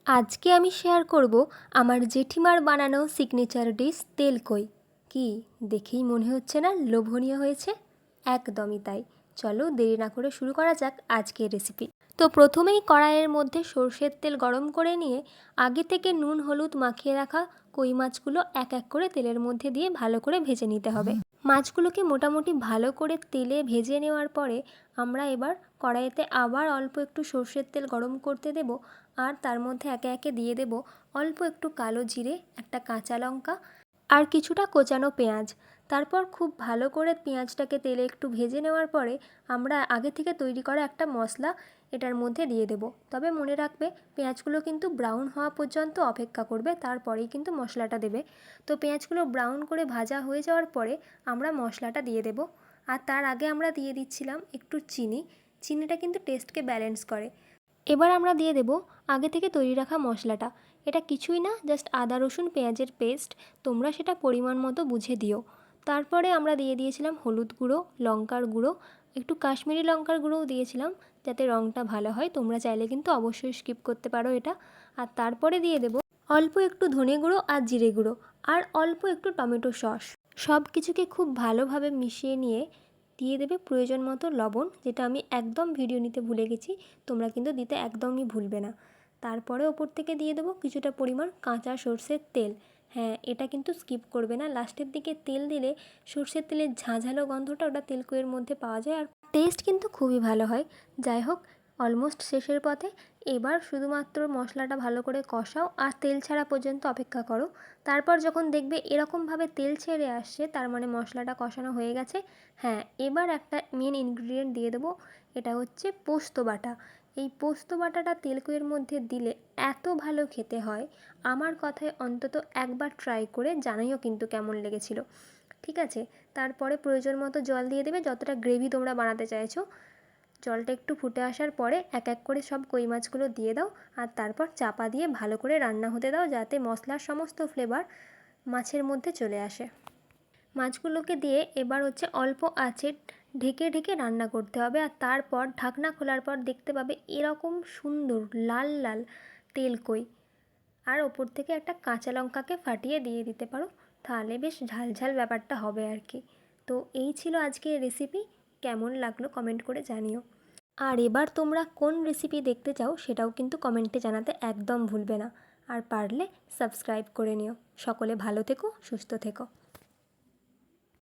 আজকে আমি শেয়ার করব আমার জেঠিমার বানানো সিগনেচার ডিশ তেলকই। কি দেখেই মনে হচ্ছে না লোভনীয় হয়েছে? একদমই তাই। চলো দেরি না করে শুরু করা যাক আজকের রেসিপি। তো প্রথমেই কড়াইয়ের মধ্যে সর্ষের তেল গরম করে নিয়ে আগে থেকে নুন হলুদ মাখিয়ে রাখা কই মাছগুলো এক এক করে তেলের মধ্যে দিয়ে ভালো করে ভেজে নিতে হবে। মাছগুলোকে মোটামুটি ভালো করে তেলে ভেজে নেওয়ার পরে আমরা এবার কড়াইতে আবার অল্প একটু সর্ষের তেল গরম করতে দেব, আর তার মধ্যে একে একে দিয়ে দেব অল্প একটু কালো জিরে, একটা কাঁচা লঙ্কা আর কিছুটা কোচানো পেঁয়াজ। তারপর খুব ভালো করে পেঁয়াজটাকে তেলে একটু ভেজে নেওয়ার পরে আমরা আগে থেকে তৈরি করা একটা মশলা এটার মধ্যে দিয়ে দেব। তবে মনে রাখবে পেঁয়াজগুলো কিন্তু ব্রাউন হওয়া পর্যন্ত অপেক্ষা করবে, তারপরেই কিন্তু মশলাটা দেবে। তো পেঁয়াজগুলো ব্রাউন করে ভাজা হয়ে যাওয়ার পরে আমরা মশলাটা দিয়ে দেব। আর তার আগে আমরা দিয়ে দিচ্ছিলাম একটু চিনি। চিনিটা কিন্তু টেস্টকে ব্যালেন্স করে। এবার আমরা দিয়ে দেব আগে থেকে তৈরি রাখা মশলাটা। এটা কিছুই না, জাস্ট আদা রসুন পেঁয়াজের পেস্ট। তোমরা সেটা পরিমাণ মতো বুঝে দিও। তারপরে আমরা দিয়ে দিয়েছিলাম হলুদ গুঁড়ো, লঙ্কার গুঁড়ো, একটু কাশ্মীরি লঙ্কার গুঁড়োও দিয়েছিলাম যাতে রঙটা ভালো হয়। তোমরা চাইলে কিন্তু অবশ্যই স্কিপ করতে পারো এটা। আর তারপরে দিয়ে দেব অল্প একটু ধনে গুঁড়ো আর জিরে গুঁড়ো, আর অল্প একটু টমেটো সস। সব কিছুকে খুব ভালোভাবে মিশিয়ে নিয়ে দিয়ে দেবে প্রয়োজন মতো লবণ, যেটা আমি একদম ভিডিও নিতে ভুলে গেছি। তোমরা কিন্তু দিতে একদমই ভুলবে না। তারপরে ওপর থেকে দিয়ে দেবো কিছুটা পরিমাণ কাঁচা সর্ষের তেল। হ্যাঁ, এটা কিন্তু স্কিপ করবে না। লাস্টের দিকে তেল দিলে সর্ষের তেলের ঝাঁঝালো গন্ধটা ওটা তেলকইয়ের মধ্যে পাওয়া যায়, আর টেস্ট কিন্তু খুবই ভালো হয়। যাই হোক, অলমোস্ট শেষের পথে। এবার শুধুমাত্র মশলাটা ভালো করে কষাও আর তেল ছাড়া পর্যন্ত অপেক্ষা করো। তারপর যখন দেখবে এরকমভাবে তেল ছেড়ে আসছে, তার মানে মশলাটা কষানো হয়ে গেছে। হ্যাঁ, এবার একটা মেন ইনগ্রিডিয়েন্ট দিয়ে দেবো, এটা হচ্ছে পোস্ত বাটা। এই পোস্ত বাটাটা তেলকইয়ের মধ্যে দিলে এত ভালো খেতে হয়, আমার কথায় অন্তত একবার ট্রাই করে জানাইও কিন্তু কেমন লেগেছিল। ঠিক আছে, তারপরে প্রয়োজন মতো জল দিয়ে দেবে, যতটা গ্রেভি তোমরা বানাতে চাইছো। জলটা একটু ফুটে আসার পরে এক এক করে সব কই মাছগুলো দিয়ে দাও, আর তারপর চাপা দিয়ে ভালো করে রান্না হতে দাও, যাতে মশলার সমস্ত ফ্লেভার মাছের মধ্যে চলে আসে। মাছগুলোকে দিয়ে এবার হচ্ছে অল্প আঁচে ঢেকে ঢেকে রান্না করতে হবে। আর তারপর ঢাকনা খোলার পর দেখতে পাবে এরকম সুন্দর লাল লাল তেলকই। আর ওপর থেকে একটা কাঁচা লঙ্কাকে ফাটিয়ে দিয়ে দিতে পারো, তাহলে বেশ ঝালঝাল ব্যাপারটা হবে আর কি। তো এই ছিল আজকের রেসিপি। কেমন লাগলো কমেন্ট করে জানিও। আর এবার তোমরা কোন রেসিপি দেখতে চাও সেটাও কিন্তু কমেন্টে জানাতে একদম ভুলবে না। আর পারলে সাবস্ক্রাইব করে নিও। সকলে ভালো থেকো, সুস্থ থেকো।